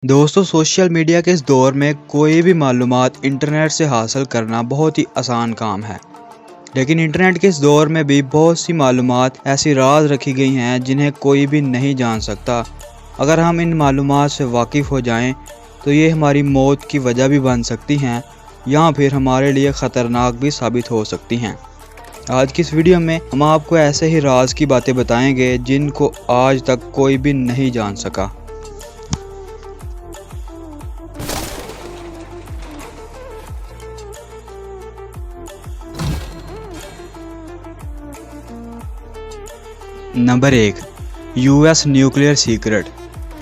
दोस्तों, social media के इस दौर में कोई भी मालूमात इंटरनेट से हासिल करना बहुत ही आसान काम है। लेकिन इंटरनेट के इस दौर में भी बहुत सी मालूमात ऐसी राज रखी गई हैं जिन्हें कोई भी नहीं जान सकता। अगर हम इन मालूमात से वाकिफ़ हो जाएं तो ये हमारी मौत की वजह भी बन सकती हैं या फिर हमारे लिए ख़तरनाक भी साबित हो सकती हैं। आज की इस वीडियो में हम आपको ऐसे ही राज की बातें बताएंगे जिनको आज तक कोई भी नहीं जान सका। Number 1, US nuclear secret.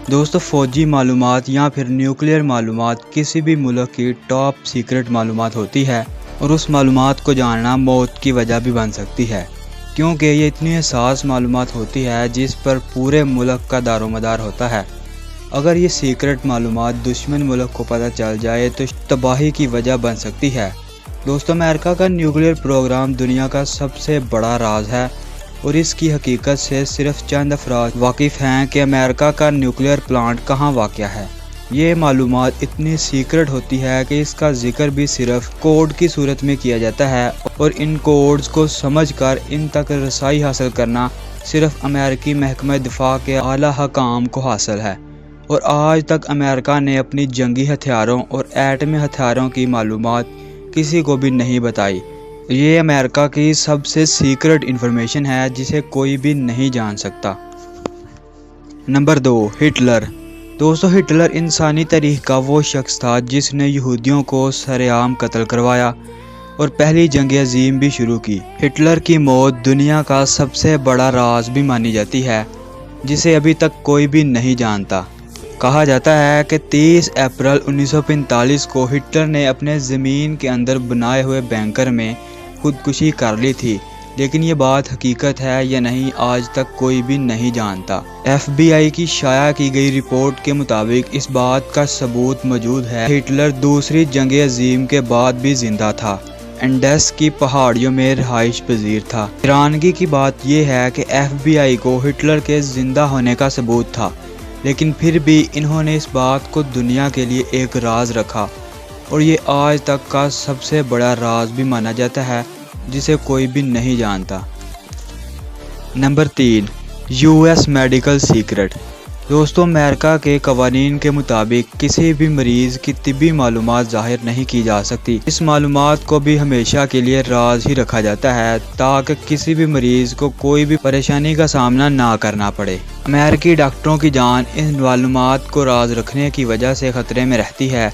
दोस्तों, फ़ौजी मालूमात या फिर न्यूक्लियर मालूमात किसी भी मुल्क की टॉप सीक्रेट मालूमात होती है और उस मालूमात को जानना मौत की वजह भी बन सकती है, क्योंकि ये इतनी हसास मालूमात होती है जिस पर पूरे मुल्क का दारोमदार होता है। अगर ये सीक्रेट मालूमात दुश्मन मुल्क को पता चल जाए तो तबाही की वजह बन सकती है। दोस्तों, अमेरिका का न्यूक्लियर प्रोग्राम दुनिया का सबसे बड़ा राज है और इसकी हकीकत से सिर्फ चंद अफराद वाकिफ़ हैं कि अमेरिका का न्यूक्लियर प्लांट कहाँ वाक़या है। ये मालूमात इतनी सीक्रेट होती है कि इसका जिक्र भी सिर्फ कोड की सूरत में किया जाता है और इन कोड्स को समझकर इन तक रसाई हासिल करना सिर्फ अमेरिकी महकमा दिफा के आला हकाम को हासिल है। और आज तक अमेरिका ने अपनी जंगी हथियारों और एटमी हथियारों की मालूमात किसी को भी नहीं बताई। ये अमेरिका की सबसे सीक्रेट इन्फॉर्मेशन है जिसे कोई भी नहीं जान सकता। Number 2, Hitler. दोस्तों, हिटलर इंसानी तारीख का वो शख्स था जिसने यहूदियों को सरेआम कत्ल करवाया और पहली जंग अजीम भी शुरू की। हिटलर की मौत दुनिया का सबसे बड़ा राज भी मानी जाती है जिसे अभी तक कोई भी नहीं जानता। कहा जाता है कि 30 अप्रैल 1945 को हिटलर ने अपने ज़मीन के अंदर बनाए हुए बैंकर में खुदकुशी कर ली थी, लेकिन ये बात हकीकत है या नहीं आज तक कोई भी नहीं जानता। FBI की शाया की गई रिपोर्ट के मुताबिक इस बात का सबूत मौजूद है हिटलर दूसरी जंग अजीम के बाद भी जिंदा था, एंडेस की पहाड़ियों में रिहाइश पजीर था। हैरानगी की बात यह है कि FBI को हिटलर के जिंदा होने का सबूत था, लेकिन फिर भी इन्होंने इस बात को दुनिया के लिए एक राज रखा और ये आज तक का सबसे बड़ा राज भी माना जाता है जिसे कोई भी नहीं जानता। Number 3, US medical secret. दोस्तों, अमेरिका के कवानीन के मुताबिक किसी भी मरीज़ की तिब्बी मालूमात ज़ाहिर नहीं की जा सकती। इस मालूमात को भी हमेशा के लिए राज ही रखा जाता है ताकि किसी भी मरीज़ को कोई भी परेशानी का सामना ना करना पड़े। अमेरिकी डॉक्टरों की जान इन मालूमात को राज रखने की वजह से ख़तरे में रहती है।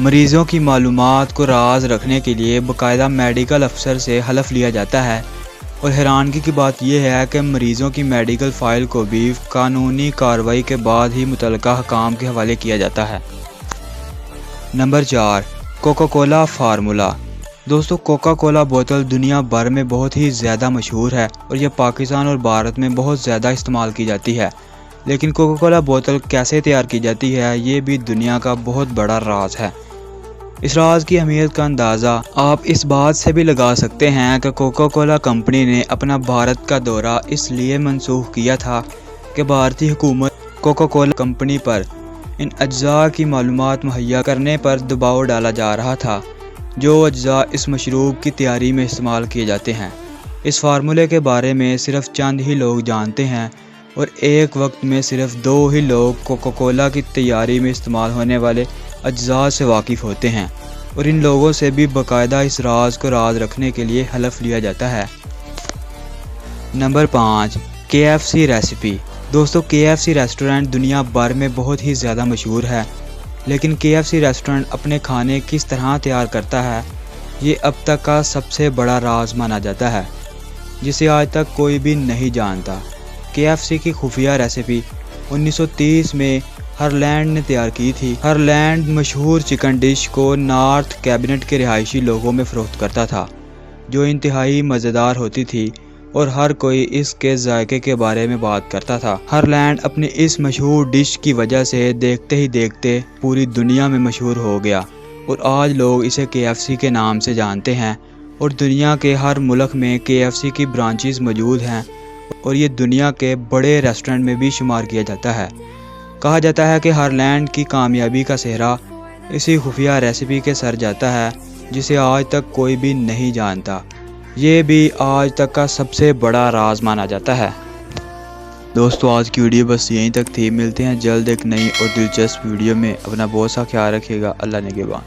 मरीज़ों की मालूमात को राज रखने के लिए बाकायदा मेडिकल अफसर से हलफ लिया जाता है और हैरानगी की बात यह है कि मरीज़ों की मेडिकल फ़ाइल को भी कानूनी कार्रवाई के बाद ही मुतल्लिका हकाम के हवाले किया जाता है। Number 4, Coca Cola formula. दोस्तों, कोका कोला बोतल दुनिया भर में बहुत ही ज़्यादा मशहूर है और यह पाकिस्तान और भारत में बहुत ज़्यादा इस्तेमाल की जाती है। लेकिन कोका कोला बोतल कैसे तैयार की जाती है ये भी दुनिया का बहुत बड़ा राज है। इस राज की अहमियत का अंदाज़ा आप इस बात से भी लगा सकते हैं कि कोका कोला कंपनी ने अपना भारत का दौरा इसलिए मनसूख किया था कि भारतीय हुकूमत कोका कोला कंपनी पर इन अज्जा की मालूमात मुहैया करने पर दबाव डाला जा रहा था, जो अज्जा इस मशरूब की तैयारी में इस्तेमाल किए जाते हैं। इस फार्मूले के बारे में सिर्फ चंद ही लोग जानते हैं और एक वक्त में सिर्फ 2 ही लोग कोका कोला की तैयारी में इस्तेमाल होने वाले अज्जा से वाकिफ़ होते हैं और इन लोगों से भी बाकायदा इस राज को राज रखने के लिए हलफ लिया जाता है। Number 5, KFC recipe. दोस्तों, KFC रेस्टोरेंट दुनिया भर में बहुत ही ज़्यादा मशहूर है, लेकिन KFC रेस्टोरेंट अपने खाने किस तरह तैयार करता है ये अब तक का सबसे बड़ा राज माना जाता है जिसे आज तक कोई भी नहीं जानता। KFC की खुफिया रेसिपी 1930 में हरलैंड ने तैयार की थी। हरलैंड मशहूर चिकन डिश को नॉर्थ कैबिनेट के रिहायशी लोगों में फ़रोख्त करता था, जो इंतहाई मज़ेदार होती थी और हर कोई इसके जायके के बारे में बात करता था। हरलैंड अपनी इस मशहूर डिश की वजह से देखते ही देखते पूरी दुनिया में मशहूर हो गया और आज लोग इसे KFC के नाम से जानते हैं और दुनिया के हर मुल्क में KFC की ब्रांचेस मौजूद हैं और ये दुनिया के बड़े रेस्टोरेंट में भी शुमार किया जाता है। کہا جاتا ہے کہ ہالینڈ کی کامیابی کا سہرا اسی خفیہ ریسیپی کے سر جاتا ہے جسے آج تک کوئی بھی نہیں جانتا۔ یہ بھی آج تک کا سب سے بڑا راز مانا جاتا ہے۔ دوستو آج کی ویڈیو بس یہیں تک تھی، ملتے ہیں جلد ایک نئی اور دلچسپ ویڈیو میں۔ اپنا بہت سا خیال رکھیے گا، اللہ نگہبان۔